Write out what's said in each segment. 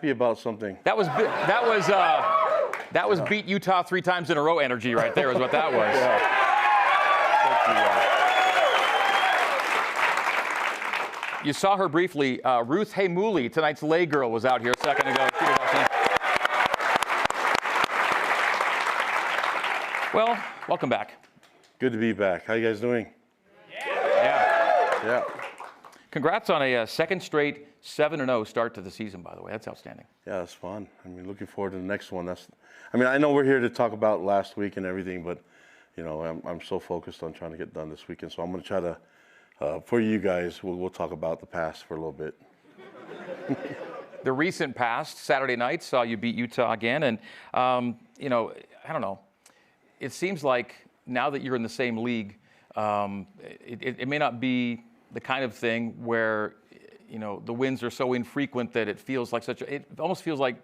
About something. That was beat Utah 3 times in a row energy right there is what that was. Yeah. You saw her briefly. Ruth Haymouli, tonight's lay girl, was out here a second ago. Well, welcome back. Good to be back. How you guys doing? Yeah. Yeah. Congrats on a second straight 7-0 start to the season, by the way. That's outstanding. Yeah, it's fun. I mean, looking forward to the next one. I know we're here to talk about last week and everything, but, you know, I'm so focused on trying to get done this weekend. So I'm going to try to, for you guys, we'll talk about the past for a little bit. The recent past, Saturday night, saw you beat Utah again. And, you know, I don't know. It seems like now that you're in the same league, it may not be the kind of thing where, you know, the wins are so infrequent that it feels like it almost feels like,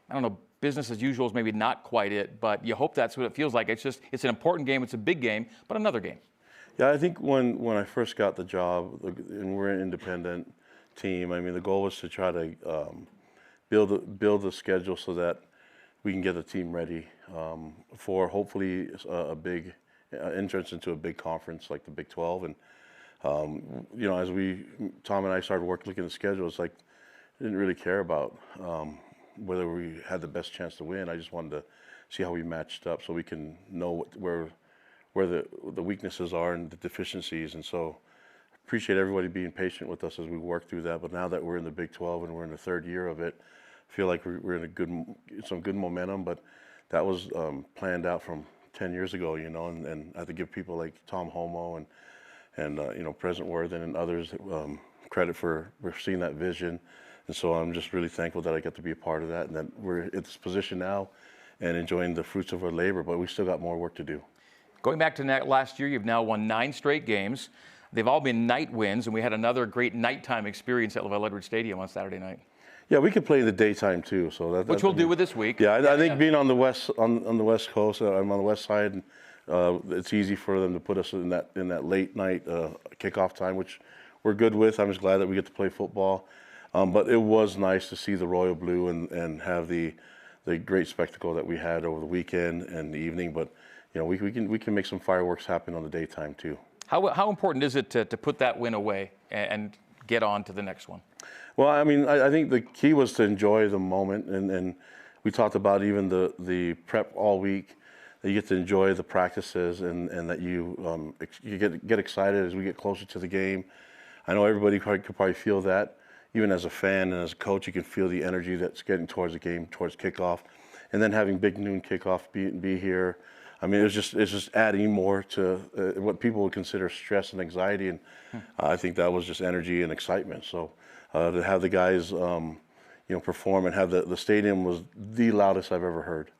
I don't know, business as usual is maybe not quite it, but you hope that's what it feels like. It's an important game, it's a big game, but another game. Yeah, I think when I first got the job, and we're an independent team, I mean, the goal was to try to build a schedule so that we can get the team ready for hopefully a big entrance into a big conference like the Big 12. And you know, as Tom and I started looking at the schedule, it's like I didn't really care about whether we had the best chance to win. I just wanted to see how we matched up so we can know where the weaknesses are and the deficiencies. And so I appreciate everybody being patient with us as we work through that. But now that we're in the Big 12 and we're in the third year of it, I feel like we're in some good momentum. But that was planned out from 10 years ago, you know, and I have to give people like Tom Homo and you know, President Worthen and others credit for seeing that vision. And so I'm just really thankful that I get to be a part of that and that we're at this position now and enjoying the fruits of our labor, but we still got more work to do. Going back to last year, you've now won 9 straight games. They've all been night wins, and we had another great nighttime experience at LaVell Edwards Stadium on Saturday night. Yeah, we could play in the daytime too, so which we'll do with this week. Yeah, I think being on the west on the West Coast, I'm on the west side. And, it's easy for them to put us in that late night kickoff time, which we're good with. I'm just glad that we get to play football. But it was nice to see the royal blue and have the great spectacle that we had over the weekend and the evening. But you know, we can make some fireworks happen on the daytime too. How important is it to put that win away and get on to the next one? Well, I mean, I think the key was to enjoy the moment, and we talked about even the prep all week. That you get to enjoy the practices and that you get excited as we get closer to the game. I know everybody could probably feel that. Even as a fan and as a coach, you can feel the energy that's getting towards the game, towards kickoff. And then having big noon kickoff be here. I mean, it's just adding more to what people would consider stress and anxiety. And I think that was just energy and excitement. So to have the guys you know, perform and have the stadium was the loudest I've ever heard.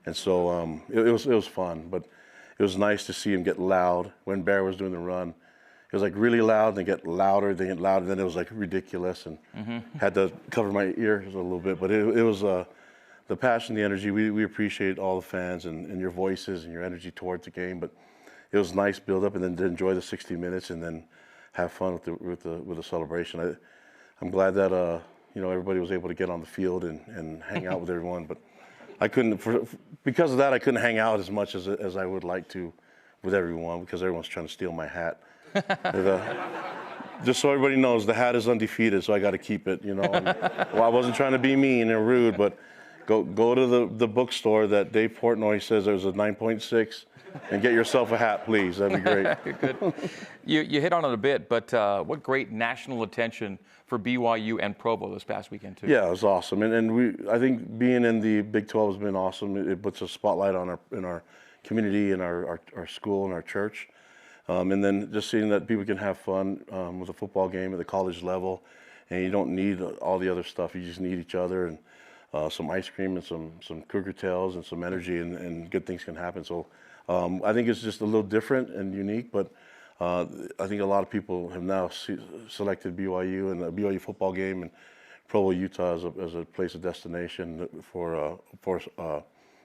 And so it was fun, but it was nice to see him get loud when Bear was doing the run. It was like really loud, and they get louder, then it was like ridiculous, and had to cover my ears a little bit. But it was the passion, the energy. We appreciate all the fans and your voices and your energy towards the game. But it was nice build up, and then to enjoy the 60 minutes and then have fun with the celebration. I'm glad that you know, everybody was able to get on the field and hang out with everyone, but I couldn't, because of that, I couldn't hang out as much as I would like to with everyone because everyone's trying to steal my hat. Just so everybody knows, the hat is undefeated, so I got to keep it, you know. Well, I wasn't trying to be mean or rude, but go to the bookstore that Dave Portnoy says there's a 9.6 and get yourself a hat, please. That'd be great. Good. You hit on it a bit, but what great national attention for BYU and Provo this past weekend, too. Yeah, it was awesome. And I think being in the Big 12 has been awesome. It puts a spotlight on our community and our school and our church. And then just seeing that people can have fun with a football game at the college level. And you don't need all the other stuff. You just need each other and some ice cream and some cougar tails and some energy, and good things can happen. So I think it's just a little different and unique, but I think a lot of people have now selected BYU and the BYU football game and Provo, Utah as a place of destination for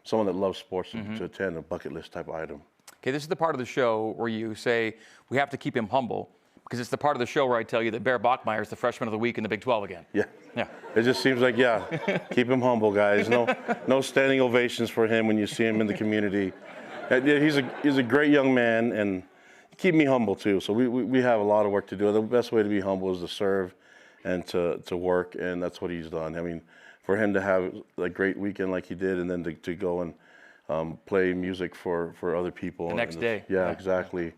someone that loves sports to attend, a bucket list type item. Okay, this is the part of the show where you say we have to keep him humble Because it's the part of the show where I tell you that Bear Bachmeier is the freshman of the week in the Big 12 again. Yeah. Yeah. It just seems like, keep him humble, guys. No standing ovations for him when you see him in the community. He's a great young man, and keep me humble too. So we have a lot of work to do. The best way to be humble is to serve and to work, and that's what he's done. I mean, for him to have a great weekend like he did, and then to go and play music for other people. The next day. Yeah, exactly.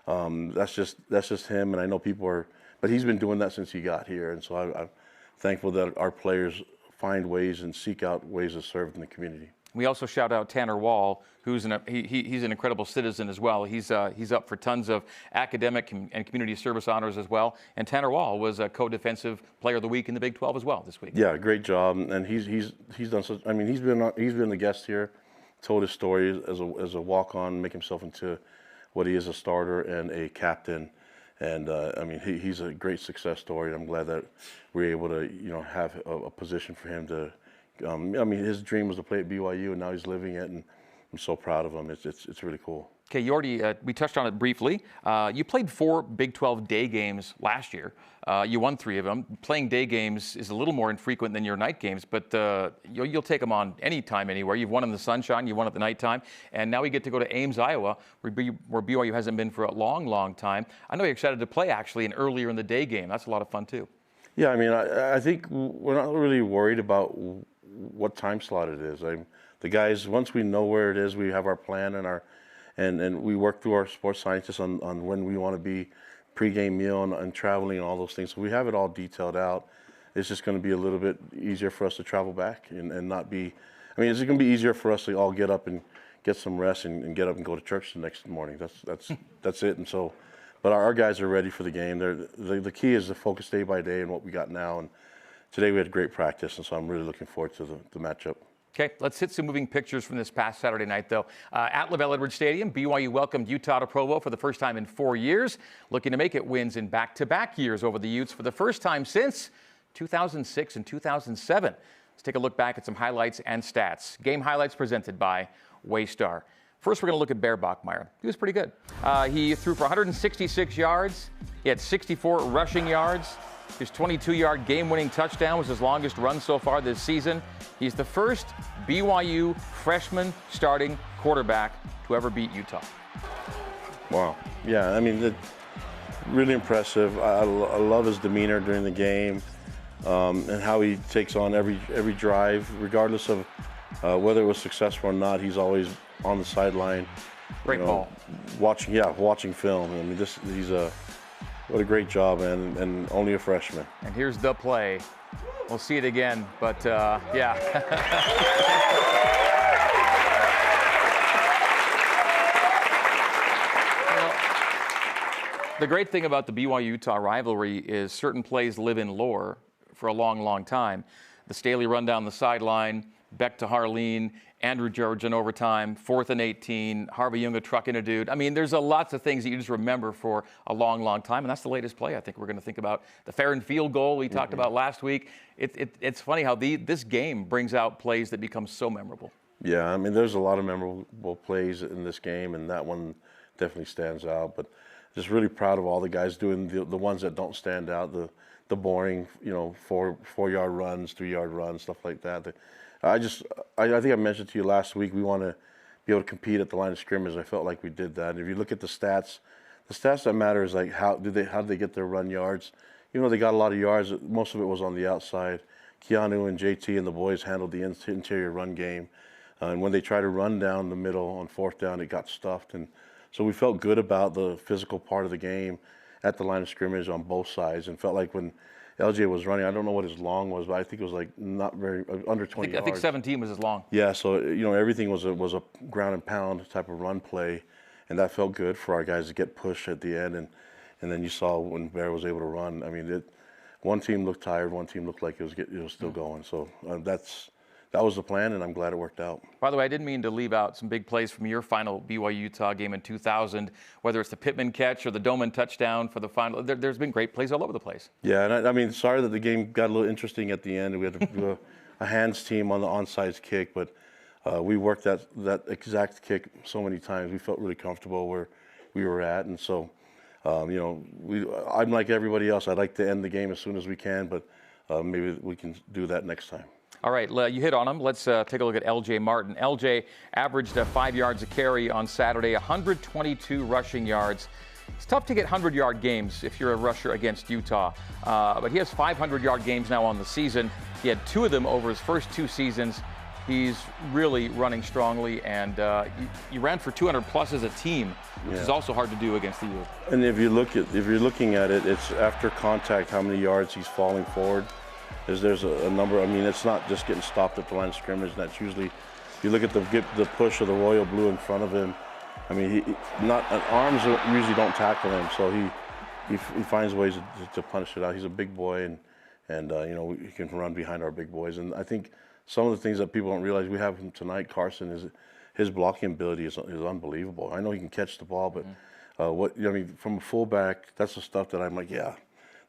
That's just him, and I know people are, but he's been doing that since he got here, and so I'm thankful that our players find ways and seek out ways to serve in the community. We also shout out Tanner Wall, who's he's an incredible citizen as well. He's up for tons of academic and community service honors as well. And Tanner Wall was a co-defensive player of the week in the Big 12 as well this week. Yeah, great job, and he's done such. I mean, he's been a guest here, told his story as a walk-on, make himself into what he is, a starter and a captain. And I mean, he's a great success story. I'm glad that we're able to have a position for him to. I mean, his dream was to play at BYU, and now he's living it, and I'm so proud of him. It's really cool. Okay, you already we touched on it briefly. You played 4 Big 12 day games last year. You won 3 of them. Playing day games is a little more infrequent than your night games, but you'll take them on anytime, anywhere. You've won in the sunshine, you won at the nighttime, and now we get to go to Ames, Iowa, where BYU hasn't been for a long, long time. I know you're excited to play actually an earlier in the day game. That's a lot of fun too. Yeah, I mean, I think we're not really worried about what time slot it is. The guys, once we know where it is, we have our plan and we work through our sports scientists on when we want to be pregame meal and traveling and all those things. So we have it all detailed out. It's just going to be a little bit easier for us to travel back and not be. I mean, it's going to be easier for us to all get up and get some rest and get up and go to church the next morning. That's it. And so, but our guys are ready for the game. The key is to focus day by day and what we got now. And today we had great practice, and so I'm really looking forward to the matchup. Okay, let's hit some moving pictures from this past Saturday night, though. At LaVell Edwards Stadium, BYU welcomed Utah to Provo for the first time in 4 years, looking to make it wins in back-to-back years over the Utes for the first time since 2006 and 2007. Let's take a look back at some highlights and stats. Game highlights presented by Waystar. First, we're going to look at Bear Bachmeier. He was pretty good. He threw for 166 yards. He had 64 rushing yards. His 22-yard game-winning touchdown was his longest run so far this season. He's the first BYU freshman starting quarterback to ever beat Utah. Wow. Yeah, I mean, really impressive. I love his demeanor during the game and how he takes on every drive, regardless of whether it was successful or not. He's always on the sideline. Great ball. Watching film. I mean, what a great job, and only a freshman. And here's the play. We'll see it again, but yeah. The great thing about the BYU-Utah rivalry is certain plays live in lore for a long, long time. The Staley run down the sideline, Beck to Harleen, Andrew George in overtime, 4th and 18, Harvey Young trucking a dude. I mean, there's lots of things that you just remember for a long, long time, and that's the latest play I think we're going to think about. The Farron field goal we talked about last week. It's funny how this game brings out plays that become so memorable. Yeah, I mean, there's a lot of memorable plays in this game, and that one definitely stands out. But just really proud of all the guys doing the ones that don't stand out, the boring, 4-yard runs, 3-yard runs, stuff like that. I think I mentioned to you last week, we want to be able to compete at the line of scrimmage. I felt like we did that. And if you look at the stats that matter is like how did they get their run yards? They got a lot of yards. Most of it was on the outside. Keanu and JT and the boys handled the interior run game. And when they tried to run down the middle on 4th down, it got stuffed. And so we felt good about the physical part of the game at the line of scrimmage on both sides, and felt like when LJ was running, I don't know what his long was, but I think it was like not very under 20 yards. I think 17 was his long. Yeah, so everything was a ground and pound type of run play, and that felt good for our guys to get pushed at the end, and then you saw when Bear was able to run. I mean, one team looked tired, one team looked like it was still going. So that was the plan, and I'm glad it worked out. By the way, I didn't mean to leave out some big plays from your final BYU-Utah game in 2000, whether it's the Pittman catch or the Doman touchdown for the final. There's been great plays all over the place. Yeah, and I mean, sorry that the game got a little interesting at the end. We had to do a hands team on the onside kick, but we worked that exact kick so many times. We felt really comfortable where we were at, and so I'm like everybody else. I'd like to end the game as soon as we can, but maybe we can do that next time. All right, you hit on him. Let's take a look at L.J. Martin. L.J. averaged 5 yards a carry on Saturday, 122 rushing yards. It's tough to get 100-yard games if you're a rusher against Utah, but he has 500-yard games now on the season. He had 2 of them over his first 2 seasons. He's really running strongly, and you ran for 200+ as a team, which is also hard to do against the U. And if you're looking at it, it's after contact how many yards he's falling forward. There's a number. I mean, it's not just getting stopped at the line of scrimmage. That's usually, you look at the push of the royal blue in front of him. I mean, arms usually don't tackle him, so he finds ways to punish it out. He's a big boy, and he can run behind our big boys. And I think some of the things that people don't realize we have him tonight, Carson, is his blocking ability is unbelievable. I know he can catch the ball, but from a fullback, that's the stuff that I'm like, yeah.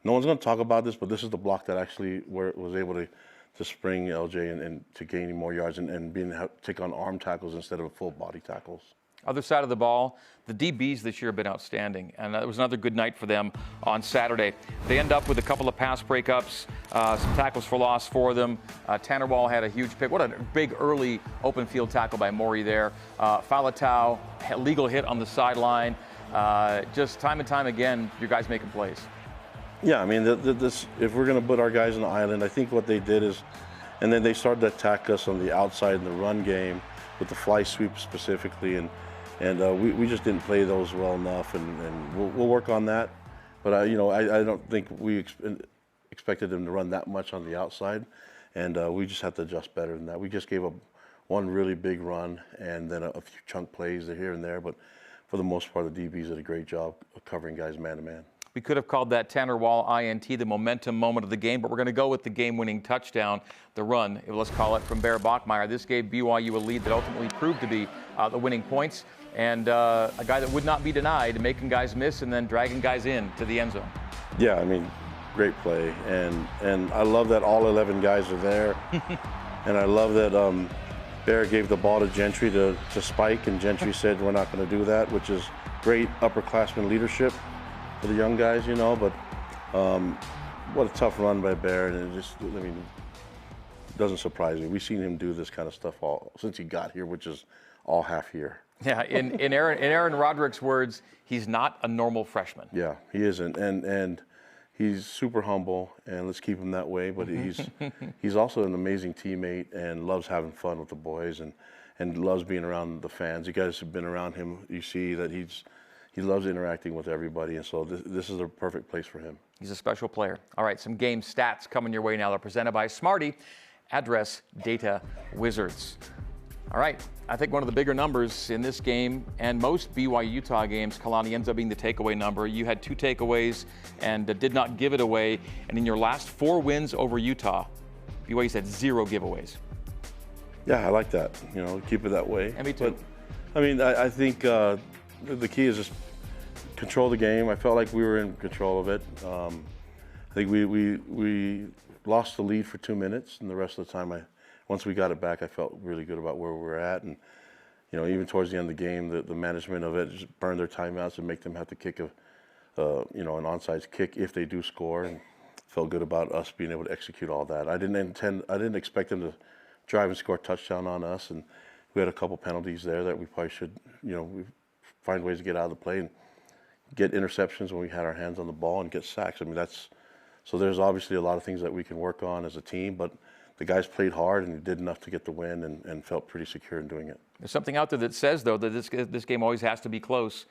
No one's going to talk about this, but this is the block that actually was able to spring LJ and to gaining more yards and take on arm tackles instead of full body tackles. Other side of the ball, the DBs this year have been outstanding, and it was another good night for them on Saturday. They end up with a couple of pass breakups, some tackles for loss for them. Tanner Wall had a huge pick. What a big early open field tackle by Maury there. Falatau, legal hit on the sideline. Just time and time again, your guys making plays. Yeah, I mean, if we're going to put our guys on the island, I think what they did is, and then they started to attack us on the outside in the run game with the fly sweep specifically, and we just didn't play those well enough, and we'll work on that. But I don't think we expected them to run that much on the outside, and we just have to adjust better than that. We just gave up one really big run and then a few chunk plays here and there, but for the most part, the DBs did a great job of covering guys man to man. We could have called that Tanner Wall INT the momentum moment of the game, but we're going to go with the game-winning touchdown, the run, let's call it, from Bear Bachmeier. This gave BYU a lead that ultimately proved to be the winning points, and a guy that would not be denied, making guys miss and then dragging guys in to the end zone. Yeah, I mean, great play, and I love that all 11 guys are there, and I love that Bear gave the ball to Gentry to spike, and Gentry said we're not going to do that, which is great upperclassman leadership for the young guys, but what a tough run by Bear, and it doesn't surprise me. We've seen him do this kind of stuff since he got here, which is all half year. Yeah, in Aaron Roderick's words, he's not a normal freshman. Yeah, he isn't, and he's super humble, and let's keep him that way. But he's also an amazing teammate and loves having fun with the boys and loves being around the fans. You guys have been around him. You see that he loves interacting with everybody, and so this is a perfect place for him. He's a special player. All right, some game stats coming your way now. They're presented by Smarty, Address Data Wizards. All right, I think one of the bigger numbers in this game and most BYU-Utah games, Kalani, ends up being the takeaway number. You had 2 takeaways and did not give it away. And in your last 4 wins over Utah, BYU's had 0 giveaways. Yeah, I like that. Keep it that way. And me too. But, I mean, I think the key is just control the game. I felt like we were in control of it. I think we lost the lead for 2 minutes, and the rest of the time, once we got it back, I felt really good about where we were at. And even towards the end of the game, the management of it just burned their timeouts and make them have to kick an onside kick if they do score. And felt good about us being able to execute all that. I didn't expect them to drive and score a touchdown on us, and we had a couple penalties there that we probably should we find ways to get out of the play and get interceptions when we had our hands on the ball and get sacks. I mean, so there's obviously a lot of things that we can work on as a team, but the guys played hard and did enough to get the win and felt pretty secure in doing it. There's something out there that says, though, that this game always has to be close.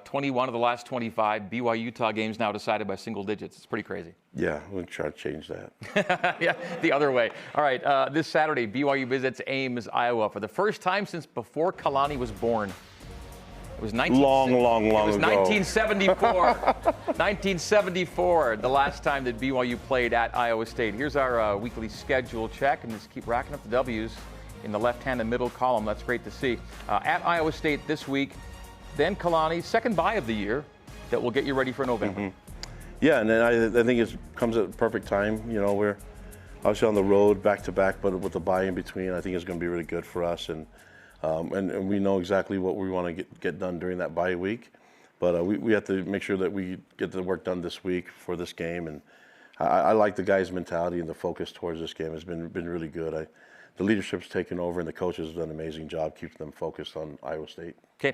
21 of the last 25 BYU-Utah games now decided by single digits. It's pretty crazy. Yeah, we'll try to change that. Yeah, the other way. All right, this Saturday, BYU visits Ames, Iowa for the first time since before Kalani was born. It was long ago. 1974. 1974, the last time that BYU played at Iowa State. Here's our weekly schedule check, and just keep racking up the W's in the left-hand and middle column. That's great to see. At Iowa State this week, then Kalani, second bye of the year that will get you ready for November. Mm-hmm. Yeah, and then I think it comes at a perfect time. We're obviously on the road back-to-back, but with the bye in between, I think it's going to be really good for us. And we know exactly what we want to get done during that bye week. But we have to make sure that we get the work done this week for this game. And I like the guys' mentality and the focus towards this game has been really good. The leadership's taken over, and the coaches have done an amazing job keeping them focused on Iowa State. Okay,